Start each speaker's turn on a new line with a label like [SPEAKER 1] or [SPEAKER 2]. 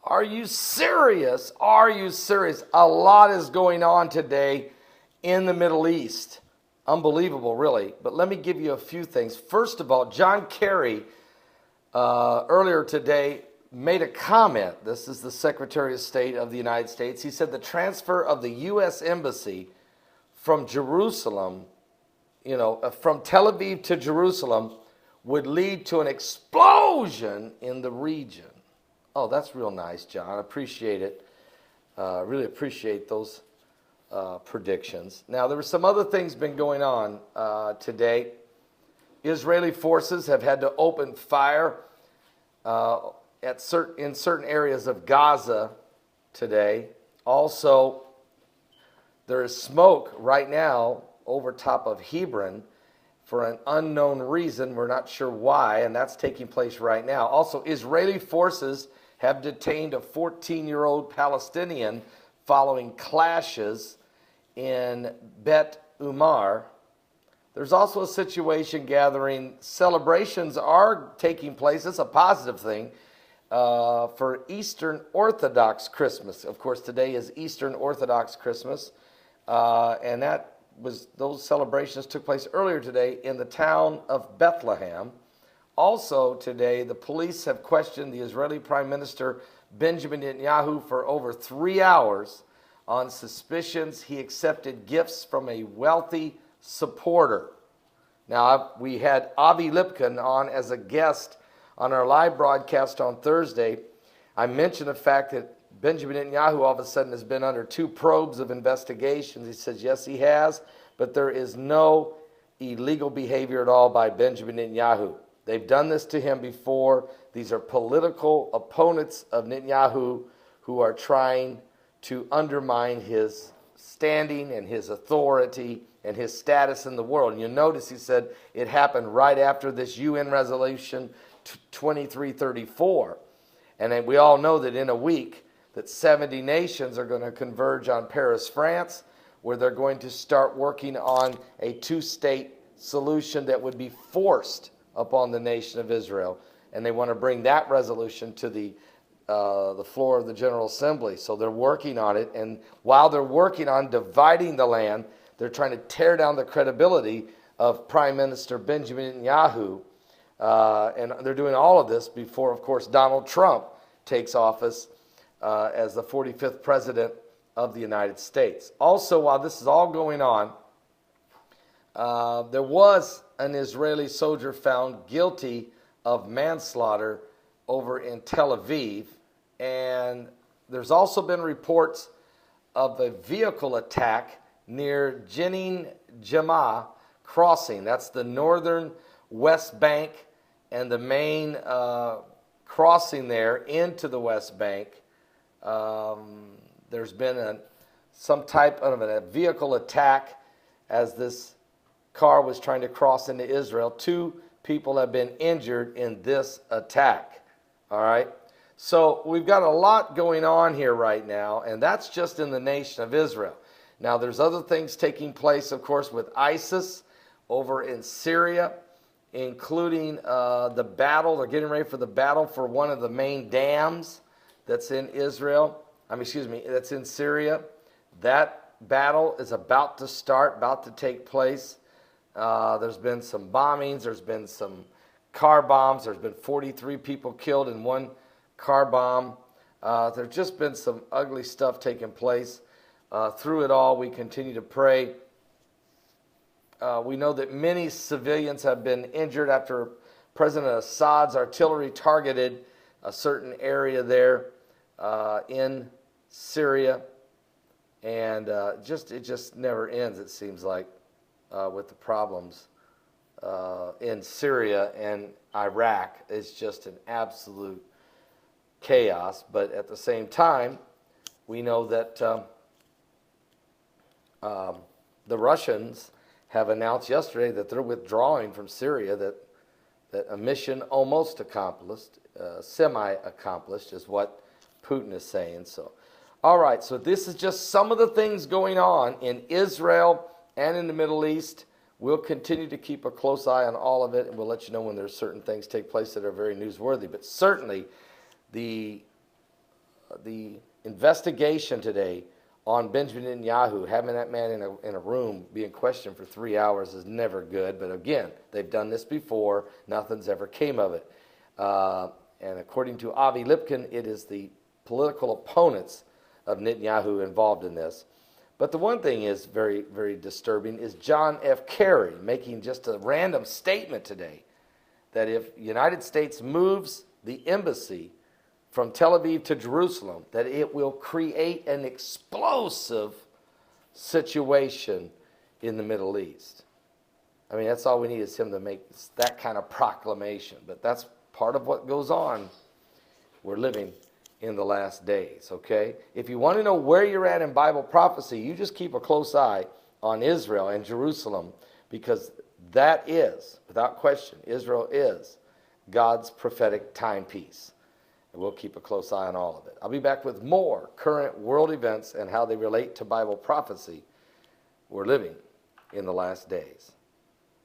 [SPEAKER 1] Are you serious? Are you serious? A lot is going on today in the Middle East. Unbelievable, really. But let me give you a few things. First of all, John Kerry earlier today made a comment. This is the Secretary of State of the United States. He said the transfer of the U.S. Embassy from Jerusalem, from Tel Aviv to Jerusalem, would lead to an explosion in the region. Oh, that's real nice, John. I appreciate it. Really appreciate those predictions. Now, there were some other things been going on today. Israeli forces have had to open fire in certain areas of Gaza today. Also, there is smoke right now over top of Hebron for an unknown reason. We're not sure why, and that's taking place right now. Also, Israeli forces have detained a 14-year-old Palestinian following clashes in Bet Umar. There's also a situation gathering. Celebrations are taking place. It's a positive thing for Eastern Orthodox Christmas. Of course, today is Eastern Orthodox Christmas, and those celebrations took place earlier today in the town of Bethlehem. Also today, the police have questioned the Israeli Prime Minister Benjamin Netanyahu for over 3 hours on suspicions he accepted gifts from a wealthy supporter. Now, we had Avi Lipkin on as a guest on our live broadcast on Thursday. I mentioned the fact that Benjamin Netanyahu all of a sudden has been under 2 probes of investigations. He says, yes, he has, but there is no illegal behavior at all by Benjamin Netanyahu. They've done this to him before. These are political opponents of Netanyahu who are trying to undermine his standing and his authority and his status in the world. And you'll notice he said it happened right after this UN resolution 2334. And then we all know that in a week that 70 nations are going to converge on Paris, France, where they're going to start working on a 2-state solution that would be forced upon the nation of Israel. And they want to bring that resolution to the floor of the General Assembly. So they're working on it. And while they're working on dividing the land, they're trying to tear down the credibility of Prime Minister Benjamin Netanyahu. And they're doing all of this before, of course, Donald Trump takes office as the 45th president of the United States. Also, while this is all going on, there was an Israeli soldier found guilty of manslaughter over in Tel Aviv. And there's also been reports of a vehicle attack near Jenin Jama crossing. That's the northern West Bank and the main crossing there into the West Bank. There's been some type of a vehicle attack as this car was trying to cross into Israel. 2 people have been injured in this attack. All right. So we've got a lot going on here right now, and that's just in the nation of Israel. Now, there's other things taking place, of course, with ISIS over in Syria, including the battle. They're getting ready for the battle for one of the main dams that's in that's in Syria. That battle is about to start, about to take place. There's been some bombings. There's been some car bombs. There's been 43 people killed in one car bomb. There's just been some ugly stuff taking place. Through it all, we continue to pray. We know that many civilians have been injured after President Assad's artillery targeted a certain area there in Syria. And it just never ends, it seems like, with the problems in Syria and Iraq. It's just an absolute chaos. But at the same time, we know that the Russians have announced yesterday that they're withdrawing from Syria, that a mission almost accomplished, semi-accomplished is what Putin is saying. So, all right, so this is just some of the things going on in Israel and in the Middle East. We'll continue to keep a close eye on all of it, and we'll let you know when there's certain things take place that are very newsworthy. But certainly the the investigation today on Benjamin Netanyahu, having that man in a room being questioned for 3 hours is never good. But again, they've done this before. Nothing's ever came of it. And according to Avi Lipkin, it is the political opponents of Netanyahu involved in this. But the one thing is very, very disturbing is John F. Kerry making just a random statement today that if the United States moves the embassy from Tel Aviv to Jerusalem, that it will create an explosive situation in the Middle East. I mean, that's all we need is him to make that kind of proclamation. But that's part of what goes on. We're living in the last days, okay? If you want to know where you're at in Bible prophecy, you just keep a close eye on Israel and Jerusalem, because that is, without question, Israel is God's prophetic timepiece. And we'll keep a close eye on all of it. I'll be back with more current world events and how they relate to Bible prophecy. We're living in the last days.